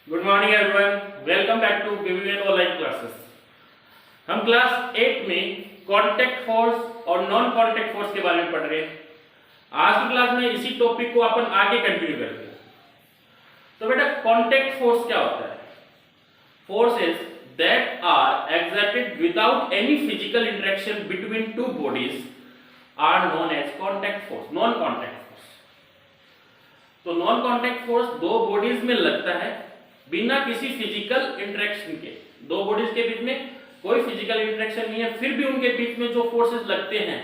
Good morning everyone, welcome back to BBN online classes. हम class 8 में contact force और non contact force के बारे में पढ़ रहे हैं। आज की क्लास में इसी टॉपिक को अपन आगे कंटिन्यू करते हैं। तो बेटा, कॉन्टैक्ट फोर्स क्या होता है? Forces that are exerted without any physical interaction between two bodies are known as contact force, non contact force. तो नॉन कॉन्टैक्ट फोर्स दो बॉडीज में लगता है बिना किसी फिजिकल इंटरेक्शन के। दो बॉडीज के बीच में कोई फिजिकल इंटरेक्शन नहीं है, फिर भी उनके बीच में जो फोर्सेस लगते हैं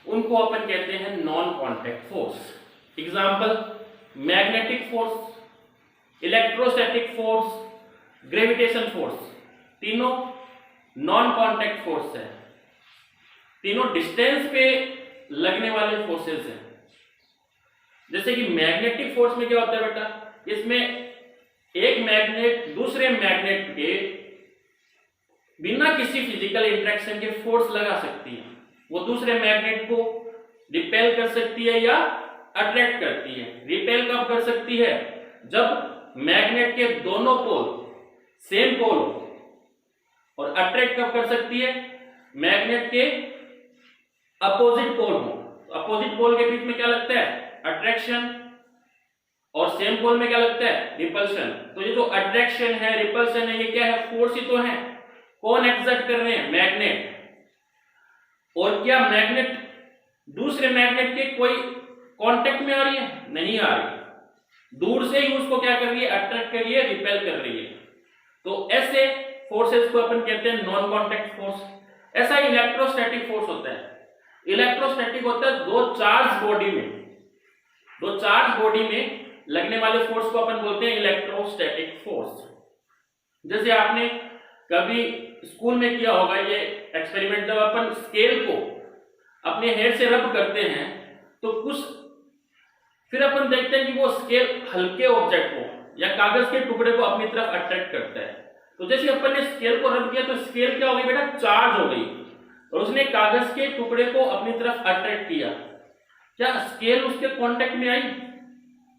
उनको अपन कहते हैं non contact force. Example, magnetic force, electrostatic force, gravitation force, तीनों नॉन कॉन्टैक्ट फोर्स है। तीनों डिस्टेंस पे लगने वाले फोर्सेस हैं। जैसे कि मैग्नेटिक फोर्स में क्या होता है बेटा, इसमें एक मैग्नेट दूसरे मैग्नेट के बिना किसी फिजिकल इंटरेक्शन के फोर्स लगा सकती है। वो दूसरे मैग्नेट को रिपेल कर सकती है या अट्रैक्ट करती है। रिपेल कब कर सकती है? जब मैग्नेट के दोनों पोल सेम पोल हो। और अट्रैक्ट कब कर सकती है? मैग्नेट के अपोजिट पोल हो। अपोजिट पोल के बीच में क्या लगता है? अट्रैक्शन। और सेम पोल में क्या लगता है? रिपल्शन। तो ये जो अट्रैक्शन है, रिपल्शन है, ये क्या है? फोर्स ही तो है। कौन एक्सर्ट कर रहे हैं? मैग्नेट। और क्या मैग्नेट दूसरे मैग्नेट के कोई कांटेक्ट में आ रही है? नहीं आ रही। दूर से ही उसको क्या कर रही है? अट्रैक्ट कर रही है, रिपेल कर रही है। तो ऐसे फोर्सेस को अपन कहते हैं नॉन कांटेक्ट फोर्स। ऐसा ही इलेक्ट्रोस्टैटिक फोर्स होता है। इलेक्ट्रोस्टैटिक होता है दो चार्ज बॉडी में लगने वाले फोर्स को अपन बोलते हैं इलेक्ट्रोस्टैटिक फोर्स। जैसे आपने कभी स्कूल में किया होगा ये एक्सपेरिमेंट, जब अपन स्केल को अपने हेड से रब करते हैं तो कुछ फिर अपन देखते हैं कि वो स्केल हल्के ऑब्जेक्ट को या कागज के टुकड़े को अपनी तरफ अट्रैक्ट करता है। तो जैसे अपन ने स्केल को रब किया तो स्केल क्या हो गई बेटा? चार्ज हो गई और उसने कागज के टुकड़े को अपनी तरफ अट्रैक्ट किया। क्या स्केल उसके कांटेक्ट में आई?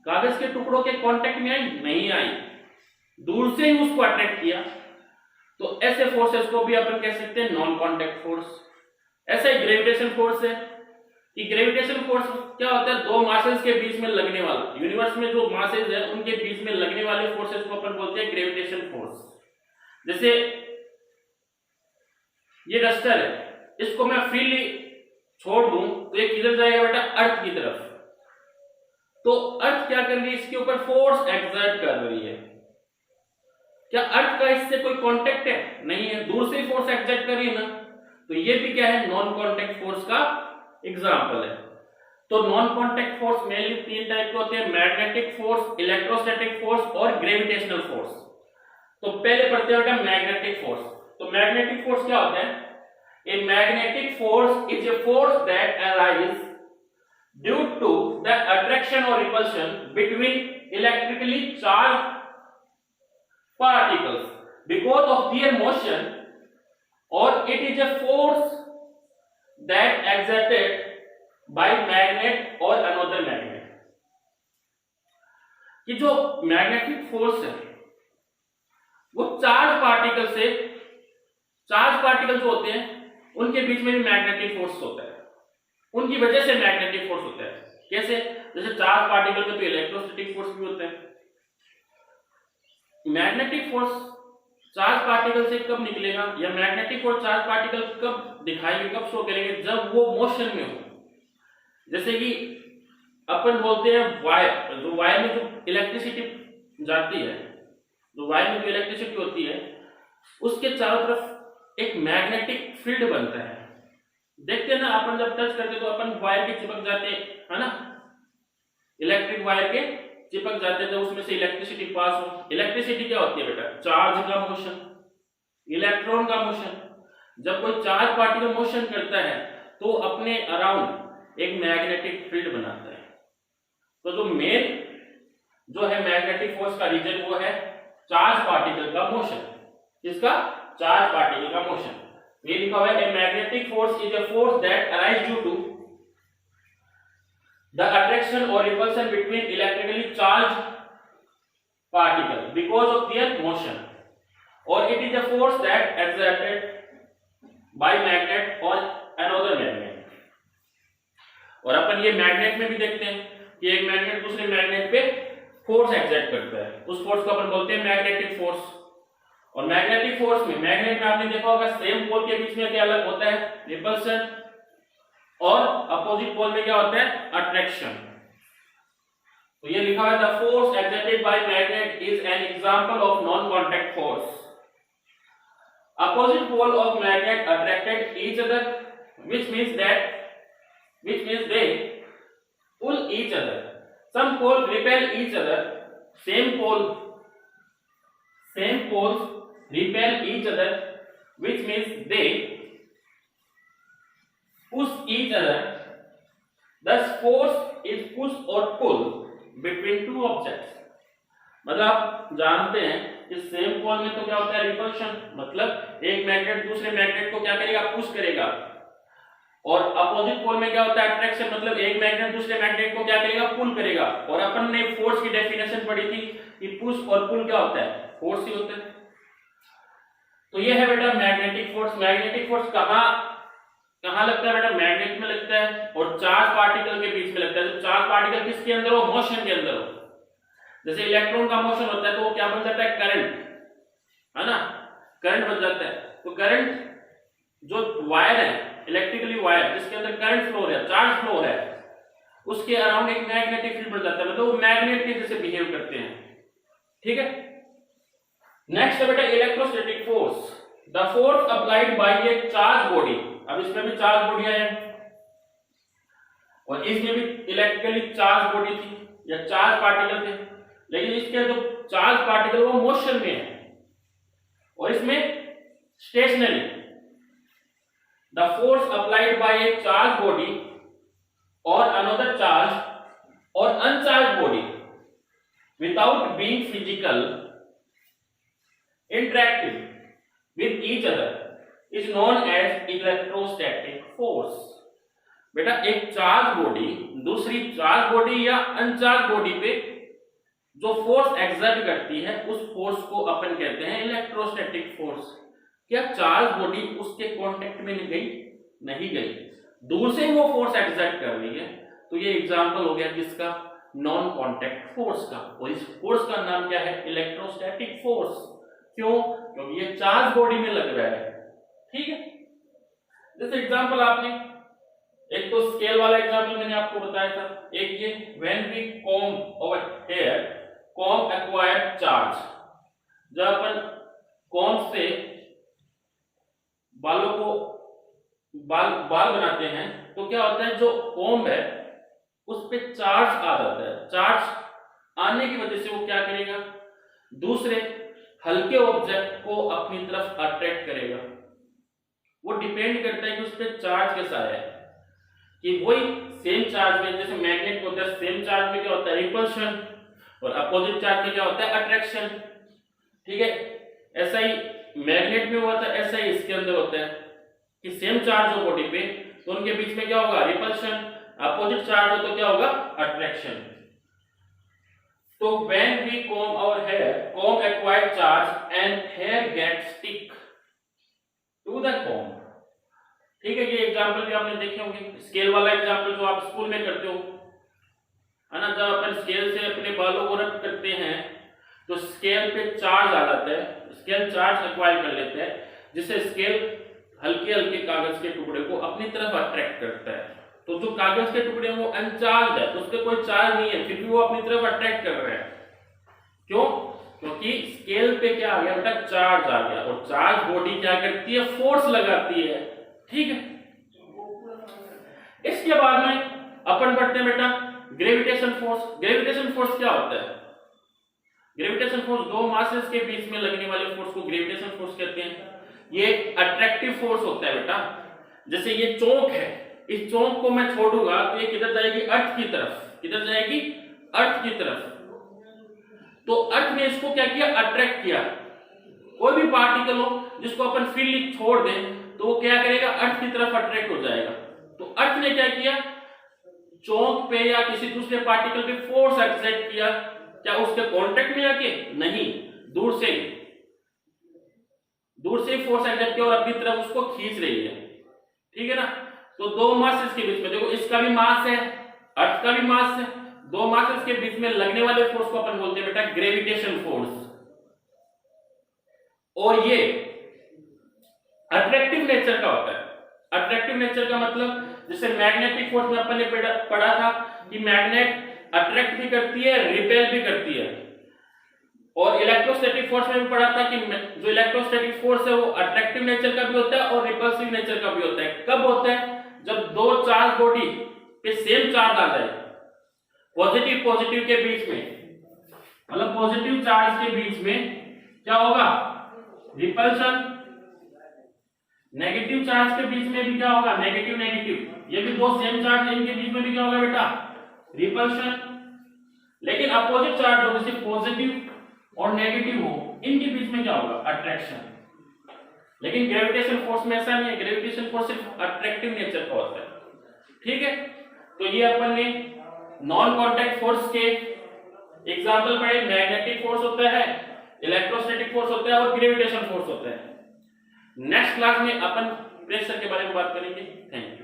कागज के टुकड़ों के कांटेक्ट में आई? नहीं आई। दूर से ही उसको अट्रैक्ट किया। तो ऐसे फोर्सेस को भी अपन कह सकते हैं नॉन कांटेक्ट फोर्स। ऐसा ही ग्रेविटेशन फोर्स है कि ग्रेविटेशन फोर्स क्या होता है? दो मासेस के बीच में लगने वाला, यूनिवर्स में जो मासेस है उनके बीच में लगने वाले फोर्सेस को अपन बोलते हैं ग्रेविटेशन फोर्स। जैसे ये डस्टर है, इसको मैं फ्रीली छोड़ दूं तो ये किधर जाएगा बेटा? अर्थ की तरफ। तो अर्थ क्या कर रही है? इसके ऊपर फोर्स एक्सर्ट कर रही है। क्या अर्थ का इससे कोई कांटेक्ट है? नहीं है। दूर से ही फोर्स एक्सर्ट कर रही है ना। तो ये भी क्या है? नॉन कांटेक्ट फोर्स का एग्जांपल है। तो नॉन कांटेक्ट फोर्स मेनली तीन टाइप के होते हैं: मैग्नेटिक फोर्स, इलेक्ट्रोस्टैटिक फोर्स और ग्रेविटेशनल फोर्स। तो पहले पढ़ते हैं बेटा मैग्नेटिक फोर्स। तो मैग्नेटिक फोर्स क्या होता है? A magnetic force is a force that arise due to the attraction or repulsion between electrically charged particles because of their motion, or it is a force that exerted by magnet or another magnet। कि जो magnetic force है वो charge particle जो होते हैं उनके बीच में भी मैग्नेटिक फोर्स होता है। उनकी वजह से मैग्नेटिक फोर्स होता है। कैसे? जैसे चार्ज पार्टिकल में तो इलेक्ट्रोस्टैटिक फोर्स भी होता है। मैग्नेटिक फोर्स चार्ज पार्टिकल से कब निकलेगा, या मैग्नेटिक फोर्स चार्ज पार्टिकल कब दिखाएंगे, कब शो करेंगे? जब वो मोशन में हो। जैसे कि अपन बोलते हैं वायर, जो वायर में जो इलेक्ट्रिसिटी जाती है, जो वायर में जो इलेक्ट्रिसिटी होती है उसके चारों तरफ एक मैग्नेटिक फील्ड बनता है। देखते हैं ना, अपन जब टच करते तो अपन वायर के चिपक जाते है ना, इलेक्ट्रिक वायर के चिपक जाते तो उसमें से इलेक्ट्रिसिटी पास हो। इलेक्ट्रिसिटी क्या होती है बेटा? चार्ज का मोशन, इलेक्ट्रॉन का मोशन। जब कोई चार्ज पार्टिकल मोशन करता है तो अपने अराउंड एक मैग्नेटिक फील्ड बनाता है। तो जो मेन जो है मैग्नेटिक फोर्स का रीजन वो है चार्ज पार्टिकल का मोशन। इसका चार्ज पार्टिकल का मोशन ये लिखा हुआ है, a magnetic force is a force that arise due to the attraction और repulsion between electrically charge particle because of their motion, or it is a force that exerted by magnet or another magnet. और अपन ये magnet में भी देखते हैं कि एक magnet दूसरे मैग्नेट पे फोर्स एक्सर्ट करता है, उस फोर्स को अपन बोलते हैं मैग्नेटिक फोर्स। और मैग्नेटिक फोर्स में मैग्नेट में आपने देखा होगा सेम पोल के बीच में क्या अलग होता है, रिपल्शन, और अपोजिट पोल में क्या होता है, अट्रैक्शन। तो ये लिखा है the force exerted by magnet is an example of non contact force. Opposite pole of magnet attracted each other, which means they pull each other. Some poles repel each other. Same poles repel each other, which means they push each other. Thus, force is push or pull between two objects. मतलब आप जानते हैं कि same pole में तो क्या होता है, रिपल्शन, मतलब एक मैग्नेट दूसरे मैग्नेट को क्या करेगा, पुश करेगा। और अपोजिट पोल में क्या होता है, अट्रैक्शन, मतलब एक मैग्नेट दूसरे मैग्नेट को क्या करेगा, पुल करेगा। और अपन ने फोर्स की डेफिनेशन पढ़ी थी कि पुश और पुल क्या होता है, फोर्स ही होता है। तो ये है बेटा मैग्नेटिक फोर्स। मैग्नेटिक फोर्स कहां लगता है बेटा, मैग्नेट में लगता है और चार्ज पार्टिकल के बीच में लगता है। तो चार्ज पार्टिकल किसके अंदर हो, मोशन के अंदर हो। जैसे इलेक्ट्रॉन का मोशन होता है तो वो क्या बन जाता है, करंट, है ना, करंट बन जाता है। तो करंट जो वायर है, इलेक्ट्रिकली वायर जिसके अंदर करंट फ्लो है, चार्ज फ्लो है, उसके अराउंड एक मैग्नेटिक फील्ड बन जाता है, मतलब वो मैग्नेट के जैसे बिहेव करते हैं। ठीक है, नेक्स्ट है बेटा electrostatic force, the force applied by a charge body. अब इसमें भी चार्ज बॉडी है और इसमें भी इलेक्ट्रिकली चार्ज बॉडी थी या चार्ज पार्टिकल थे, लेकिन इसके जो चार्ज पार्टिकल वो मोशन में है और इसमें stationary. The force applied by a charge body और अनदर चार्ज और uncharge body without being physical interactive with each other is known as electrostatic force. बेटा एक चार्ज बॉडी दूसरी चार्ज बॉडी या अनचार्ज बॉडी पे जो फोर्स एक्सर्ट करती है उस फोर्स को अपन कहते हैं इलेक्ट्रोस्टैटिक फोर्स। क्या चार्ज बॉडी उसके कांटेक्ट में नहीं गई, दूर से ही वो फोर्स एक्सर्ट कर रही है, तो ये एग्जांपल हो गया किसका, नॉन कांटेक्ट फोर्स का। और इस फोर्स का नाम क्या है, इलेक्ट्रोस्टैटिक फोर्स। क्यों, क्योंकि ये चार्ज बॉडी में लग रहा है। ठीक है, जैसे एग्जांपल आपने एक तो स्केल वाला एग्जांपल मैंने आपको बताया था, एक ये when we comb our hair comb acquire charge. जब अपन कॉम्ब से बालों को बाल बनाते हैं तो क्या होता है, जो कॉम्ब है उस पे चार्ज आ जाता है। चार्ज आने की वजह से वो क्या करेगा, दूसरे हल्के ऑब्जेक्ट को अपनी तरफ अट्रैक्ट करेगा। वो डिपेंड करता है कि उस पे चार्ज कैसा है, कि वही सेम चार्ज में, जैसे मैग्नेट होता है सेम चार्ज में क्या होता है, रिपल्शन, और अपोजिट चार्ज में क्या होता है, अट्रैक्शन। ठीक है, ऐसा ही मैग्नेट में हुआ था, ऐसा ही इसके अंदर होता है कि सेम चार्ज हो बॉडी पे तो उनके बीच में क्या होगा, रिपल्शन, अपोजिट चार्ज हो तो क्या होगा, अट्रैक्शन। तो when we comb our hair, comb acquire charge and hair gets stick to the comb। ठीक है, ये एग्जांपल भी आपने देखे होंगे, स्केल वाला एग्जांपल जो आप स्कूल में करते हो, है ना। जब अपन स्केल से अपने बालों को रब करते हैं तो स्केल पे चार्ज आ जाता है, स्केल चार्ज एक्वायर कर लेता है, जिससे स्केल हल्के हल्के कागज के टुकड़े को अपनी तरफ अट्रैक्ट करता है। तो जो कागज के टुकड़े हैं वो अनचार्ज है, तो उस पर कोई चार्ज नहीं है, फिर भी वो अपनी तरफ अट्रैक्ट कर रहे हैं। क्यों, क्योंकि स्केल पे क्या आ गया बेटा, चार्ज आ गया, और चार्ज बॉडी क्या करती है, फोर्स लगाती है। ठीक है, इसके बाद में अपन पढ़ते हैं बेटा ग्रेविटेशन फोर्स। ग्रेविटेशन फोर्स क्या होता है, ग्रेविटेशन फोर्स दो मासेस के बीच में लगने वाले फोर्स को ग्रेविटेशन फोर्स कहते हैं। ये एक अट्रैक्टिव फोर्स होता है बेटा। जैसे ये चौक है, इस चौक को मैं छोड़ूंगा तो ये किधर जाएगी, अर्थ की तरफ, किधर जाएगी, अर्थ की तरफ। तो अर्थ ने इसको क्या किया, अट्रैक्ट किया। कोई भी पार्टिकल हो जिसको अपन फ्रीली छोड़ दें तो वो क्या करेगा, अर्थ की तरफ अट्रैक्ट हो जाएगा। तो अर्थ ने क्या किया, चौक पे या किसी दूसरे पार्टिकल पे फोर्स एक्सर्ट किया क्या उसके कांटेक्ट में आके? नहीं, दूर से फोर्स एक्ट किया और अपनी तरफ उसको खींच रही है, ठीक है ना। तो दो मास इसके बीच में, देखो इसका भी मास है, अर्थ का भी मास है, दो मास के बीच में लगने वाले फोर्स को अपन बोलते हैं बेटा ग्रेविटेशन फोर्स। और ये अट्रैक्टिव नेचर का होता है। अट्रैक्टिव नेचर का मतलब जैसे मैग्नेटिक फोर्स में अपन ने पढ़ा था कि मैग्नेट अट्रैक्ट भी करती है, रिपेल भी करती है। और इलेक्ट्रोस्टैटिक फोर्स में भी पढ़ा था कि जो इलेक्ट्रोस्टैटिक फोर्स है वो अट्रैक्टिव नेचर का भी होता है और रिपल्सिव नेचर का भी होता है। कब होता है? जब दो चार्ज बॉडी पे सेम चार्ज आ जाए, पॉजिटिव के बीच में, मतलब पॉजिटिव चार्ज के बीच में क्या होगा? रिपल्शन। नेगेटिव चार्ज के बीच में भी क्या होगा? नेगेटिव। ये भी दो सेम चार्ज है, इनके बीच में भी क्या होगा बेटा? रिपल्शन। लेकिन अपोजिट चार्ज हो, जैसे पॉजिटिव और नेगेटिव हो, इनके बीच में क्या होगा? अट्रैक्शन। लेकिन ग्रेविटेशन फोर्स में ऐसा नहीं है, ग्रेविटेशन फोर्स सिर्फ अट्रैक्टिव नेचर का होता है, ठीक है। तो ये अपन ने नॉन कांटेक्ट फोर्स के एग्जांपल पढ़े। मैग्नेटिक फोर्स होता है, इलेक्ट्रोस्टैटिक फोर्स होता है और ग्रेविटेशन फोर्स होता है। नेक्स्ट क्लास में अपन प्रेशर के बारे में बात करेंगे। Thank you.